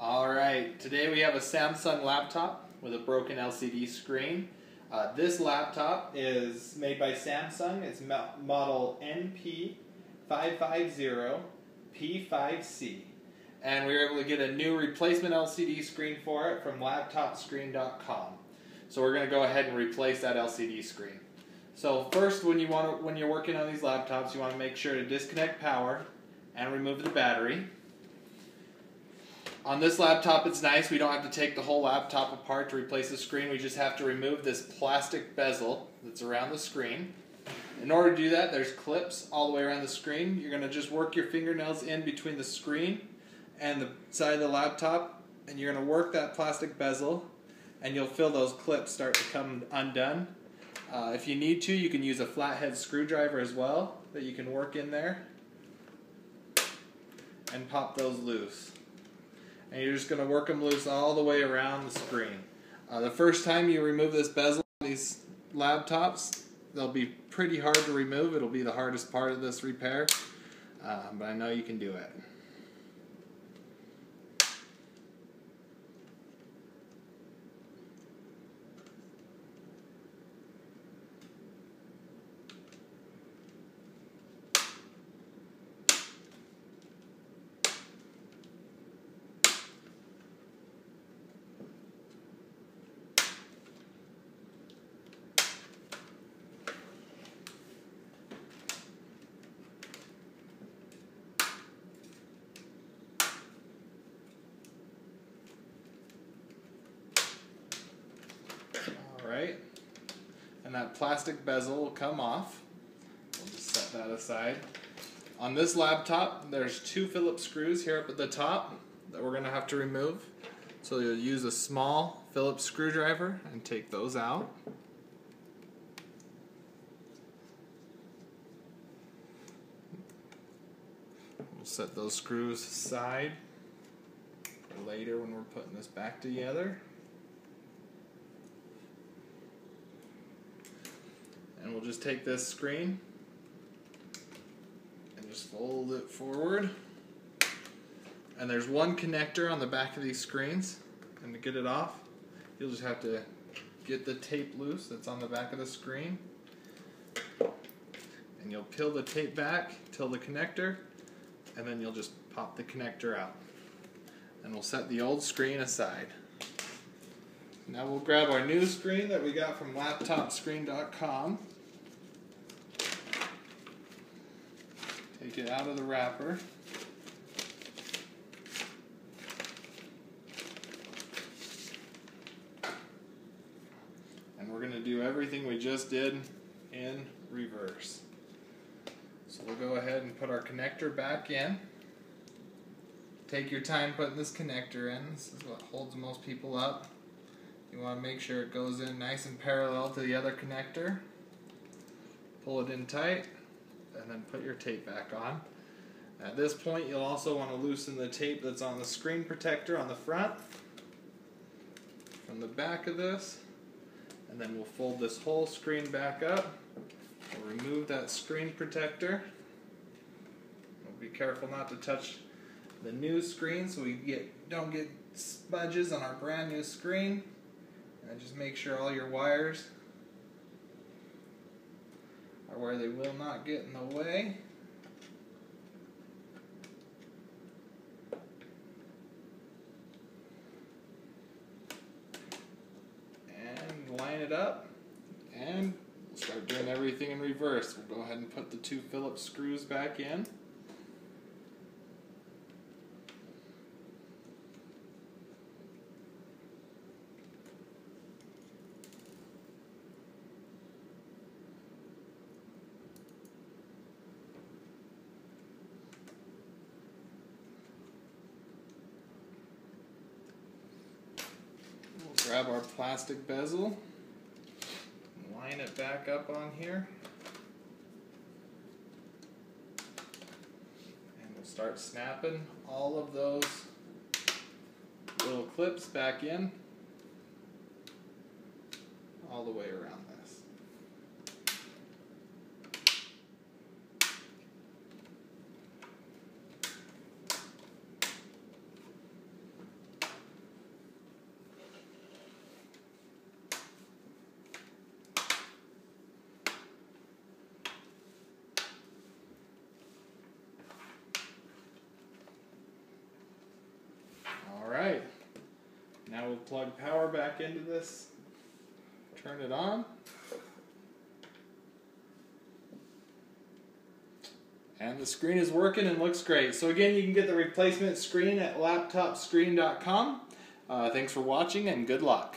Alright, today we have a Samsung laptop with a broken LCD screen. This laptop is made by Samsung. It's model NP550P5C. And we were able to get a new replacement LCD screen for it from laptopscreen.com. So we're going to go ahead and replace that LCD screen. So first, when you're working on these laptops, you want to make sure to disconnect power and remove the battery. On this laptop, it's nice. We don't have to take the whole laptop apart to replace the screen. We just have to remove this plastic bezel that's around the screen. In order to do that, there's clips all the way around the screen. You're going to just work your fingernails in between the screen and the side of the laptop, and you're going to work that plastic bezel, and you'll feel those clips start to come undone. If you need to, you can use a flathead screwdriver as well that you can work in there and pop those loose. And you're just going to work them loose all the way around the screen. The first time you remove this bezel on these laptops, they'll be pretty hard to remove. It'll be the hardest part of this repair, but I know you can do it. Alright, and that plastic bezel will come off. We'll just set that aside. On this laptop, there's two Phillips screws here up at the top that we're going to have to remove. So you'll use a small Phillips screwdriver and take those out. We'll set those screws aside for later when we're putting this back together. And we'll just take this screen and just fold it forward. And there's one connector on the back of these screens. And to get it off, you'll just have to get the tape loose that's on the back of the screen. And you'll peel the tape back till the connector, and then you'll just pop the connector out. And we'll set the old screen aside. Now we'll grab our new screen that we got from laptopscreen.com. Take it out of the wrapper. And we're going to do everything we just did in reverse. So we'll go ahead and put our connector back in. Take your time putting this connector in. This is what holds most people up. You want to make sure it goes in nice and parallel to the other connector. Pull it in tight, and then put your tape back on. At this point, you'll also want to loosen the tape that's on the screen protector on the front from the back of this, and then we'll fold this whole screen back up. We'll remove that screen protector. We'll be careful not to touch the new screen so we don't get smudges on our brand new screen. And just make sure all your wires are where they will not get in the way. And line it up, and we'll start doing everything in reverse. We'll go ahead and put the two Phillips screws back in. Grab our plastic bezel, line it back up on here, and we'll start snapping all of those little clips back in all the way around this. we'll plug power back into this, turn it on, and the screen is working and looks great. So again, you can get the replacement screen at laptopscreen.com. Thanks for watching and good luck.